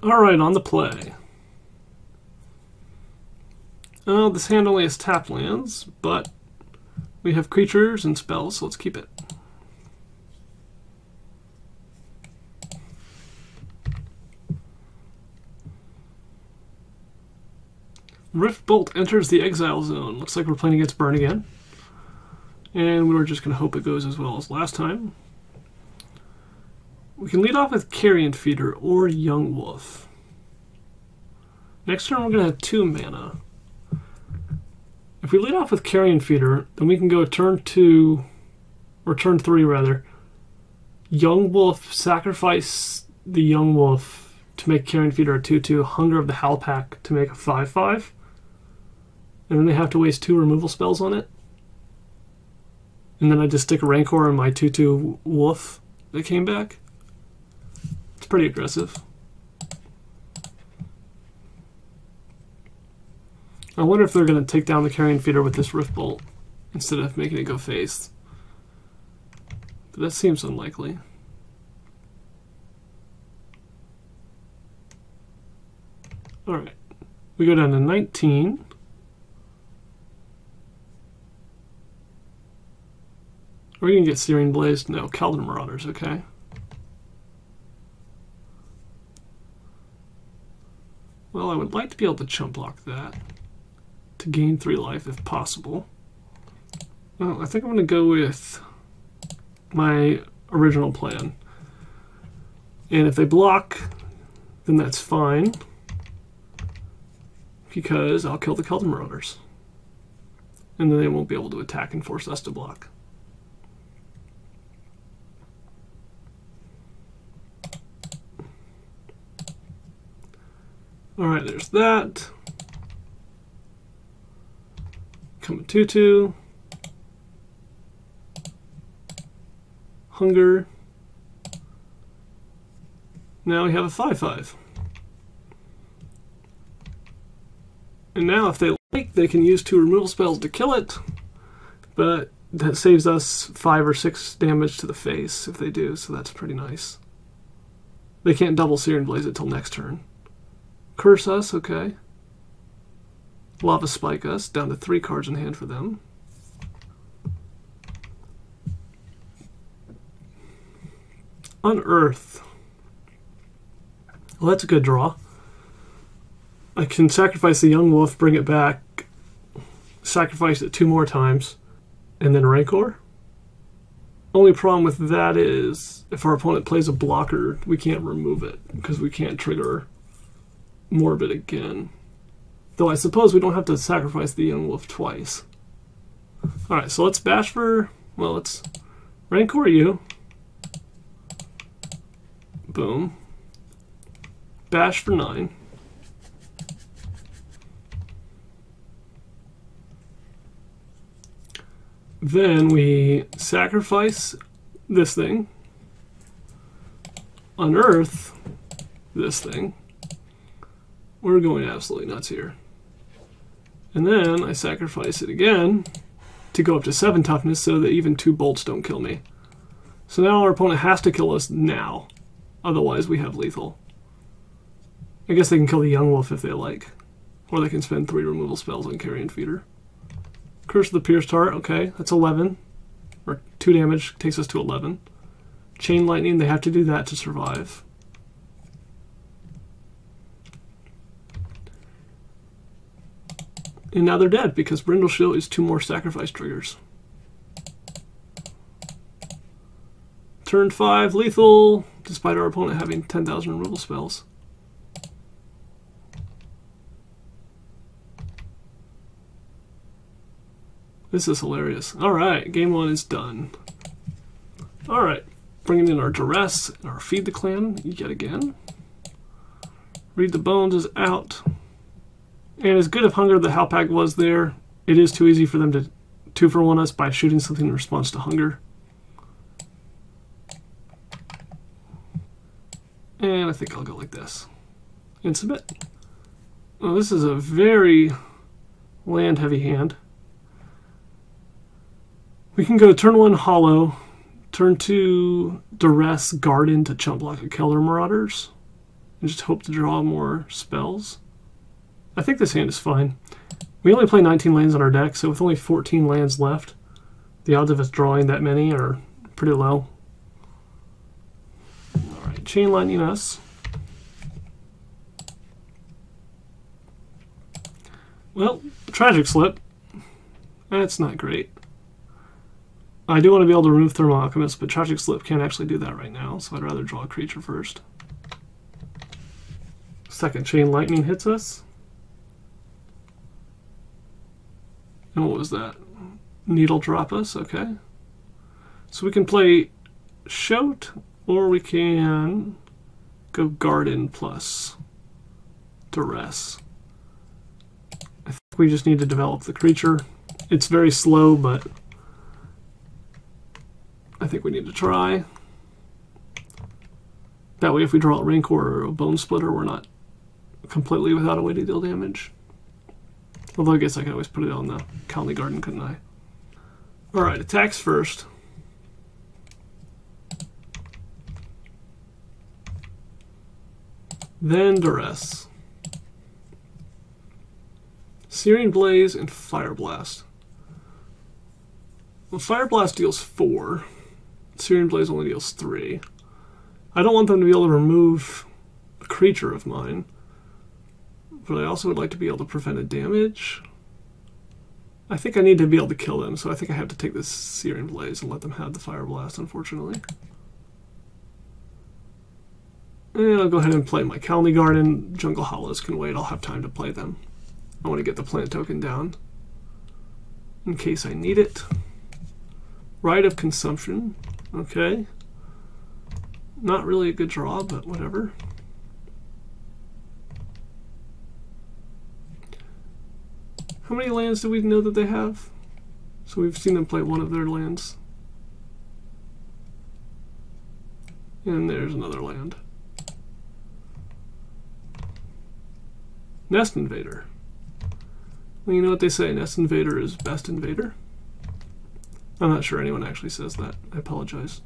Alright, on the play. Oh, this hand only has tap lands, but we have creatures and spells, so let's keep it. Rift Bolt enters the exile zone. Looks like we're playing against Burn again. And we're just going to hope it goes as well as last time. We can lead off with Carrion Feeder or Young Wolf. Next turn we're going to have 2 mana. If we lead off with Carrion Feeder, then we can go turn 2, or turn 3 rather. Young Wolf, sacrifice the Young Wolf to make Carrion Feeder a 2/2, Hunger of the Howlpack to make a 5/5. And then they have to waste 2 removal spells on it. And then I just stick a Rancor in my 2/2 Wolf that came back. It's pretty aggressive. I wonder if they're going to take down the Carrion Feeder with this Rift Bolt instead of making it go face. But that seems unlikely. Alright, we go down to 19. Are we going to get Searing Blaze? No, Caldron Marauders, okay. Well, I would like to be able to chump block that to gain 3 life if possible. Well, I think I'm going to go with my original plan. And if they block, then that's fine, because I'll kill the Caldron Marauders. And then they won't be able to attack and force us to block. Alright, there's that. Come a 2/2. Hunger. Now we have a 5/5. And now if they like, they can use 2 removal spells to kill it, but that saves us 5 or 6 damage to the face if they do, so that's pretty nice. They can't double Searing Blaze it till next turn. Curse us, okay. Lava Spike us, down to 3 cards in hand for them. Unearth. Well, that's a good draw. I can sacrifice the Young Wolf, bring it back, sacrifice it 2 more times, and then Rancor. Only problem with that is, if our opponent plays a blocker, we can't remove it, because we can't trigger Morbid again. Though I suppose we don't have to sacrifice the Young Wolf twice. Alright, so let's bash for, well, let's Rancor you. Boom. Bash for 9. Then we sacrifice this thing. Unearth this thing. We're going absolutely nuts here. And then I sacrifice it again to go up to 7 toughness so that even 2 bolts don't kill me. So now our opponent has to kill us now. Otherwise we have lethal. I guess they can kill the Young Wolf if they like. Or they can spend 3 removal spells on Carrion Feeder. Curse of the Pierced Heart, okay, that's 11. Or 2 damage, takes us to 11. Chain Lightning, they have to do that to survive. And now they're dead, because Brindleshield is 2 more sacrifice triggers. Turn 5, lethal, despite our opponent having 10,000 removal spells. This is hilarious. Alright, game 1 is done. Alright, bringing in our Duress and our Feed the Clan yet again. Read the Bones is out. And as good of Hunger the Howlpack was there, it is too easy for them to 2-for-1 us by shooting something in response to Hunger. And I think I'll go like this. And submit. Oh, this is a very land-heavy hand. We can go turn 1 Hollow, turn 2 Duress, Garden to chump block the Caldron Marauders. and just hope to draw more spells. I think this hand is fine. We only play 19 lands on our deck, so with only 14 lands left, the odds of us drawing that many are pretty low. Alright, chain lightning us. Well, Tragic Slip. That's not great. I do want to be able to remove Thermal Alchemist, but Tragic Slip can't actually do that right now, so I'd rather draw a creature first. Second Chain Lightning hits us. And what was that? Needle Drop us, okay. So we can play Shout, or we can go Garden plus Duress. I think we just need to develop the creature. It's very slow, but I think we need to try. That way if we draw a Rancor or a Bone Splitter, we're not completely without a way to deal damage. Although I guess I could always put it on the Colony Garden, couldn't I? Alright, attacks first. Then Duress. Searing Blaze and Fire Blast. Well, Fire Blast deals 4. Searing Blaze only deals 3. I don't want them to be able to remove a creature of mine, but I also would like to be able to prevent a damage. I think I need to be able to kill them, so I think I have to take this Searing Blaze and let them have the Fire Blast, unfortunately. And I'll go ahead and play my Colony Garden. Jungle Hollows can wait, I'll have time to play them. I want to get the plant token down in case I need it. Rite of Consumption, okay. Not really a good draw, but whatever. How many lands do we know that they have? So we've seen them play one of their lands. And there's another land. Nest Invader. Well, you know what they say, Nest Invader is best invader? I'm not sure anyone actually says that. I apologize.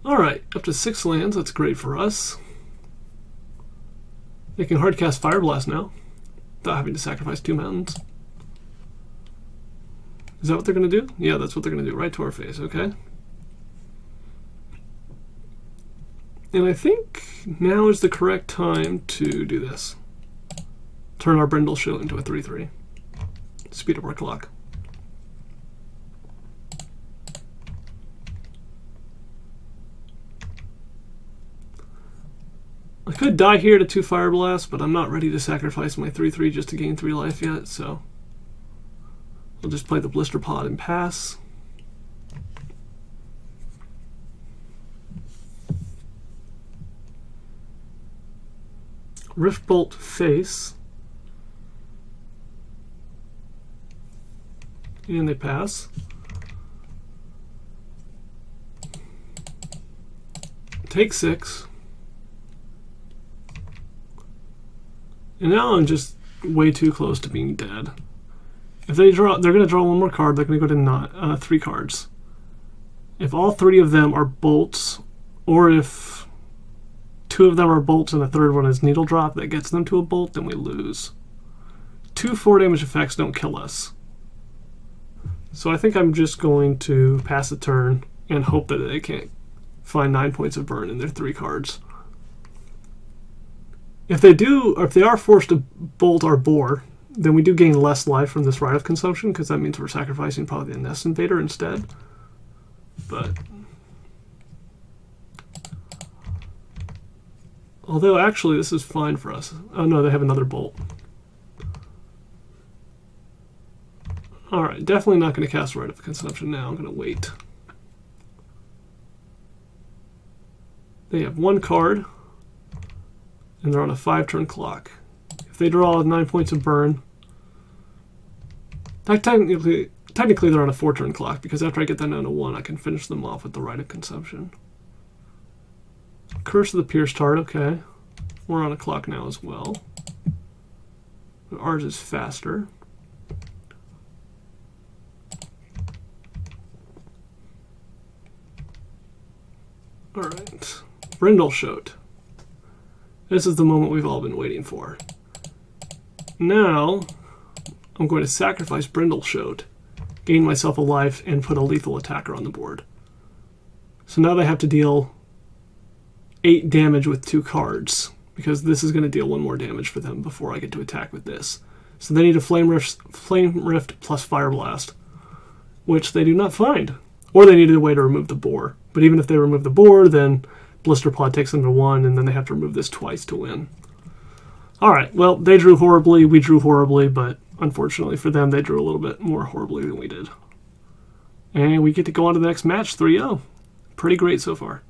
Alright, up to 6 lands, that's great for us. They can hardcast Fire Blast now, without having to sacrifice 2 mountains. Is that what they're going to do? Yeah, that's what they're going to do, right to our face, okay. And I think now is the correct time to do this. Turn our Brindle Show into a 3/3. Speed up our clock. I could die here to 2 Fire Blasts, but I'm not ready to sacrifice my 3/3 just to gain 3 life yet, so I'll just play the Blister Pod and pass. Riftbolt face. And they pass. Take 6. And now I'm just way too close to being dead. If they draw, they're going to draw one more card. They're going to go to 3 cards. If all 3 of them are bolts, or if 2 of them are bolts and the third one is Needle Drop that gets them to a bolt, then we lose. 2 4 damage effects don't kill us. So I think I'm just going to pass a turn and hope that they can't find 9 points of burn in their 3 cards. If they do, or if they are forced to bolt our boar, then we do gain less life from this Rite of Consumption, because that means we're sacrificing probably the Nest Invader instead. But although actually this is fine for us. Oh no, they have another bolt. Alright, definitely not going to cast Rite of Consumption now. I'm going to wait. They have 1 card, and they're on a 5-turn clock. If they draw 9 points of burn, technically they're on a 4-turn clock, because after I get that down to 1, I can finish them off with the Rite of Consumption. Curse of the Pierced Heart, okay. We're on a clock now as well. But ours is faster. Alright. Brindleshote. This is the moment we've all been waiting for. Now, I'm going to sacrifice Brindleshote, gain myself a life, and put a lethal attacker on the board. So now they have to deal 8 damage with 2 cards, because this is going to deal 1 more damage for them before I get to attack with this. So they need a Flame Rift plus Fire Blast, which they do not find. Or they needed a way to remove the boar. But even if they remove the boar, then Blister Pod takes them to 1, and then they have to remove this twice to win. Alright, well, they drew horribly, we drew horribly, but unfortunately for them, they drew a little bit more horribly than we did. And we get to go on to the next match, 3-0. Pretty great so far.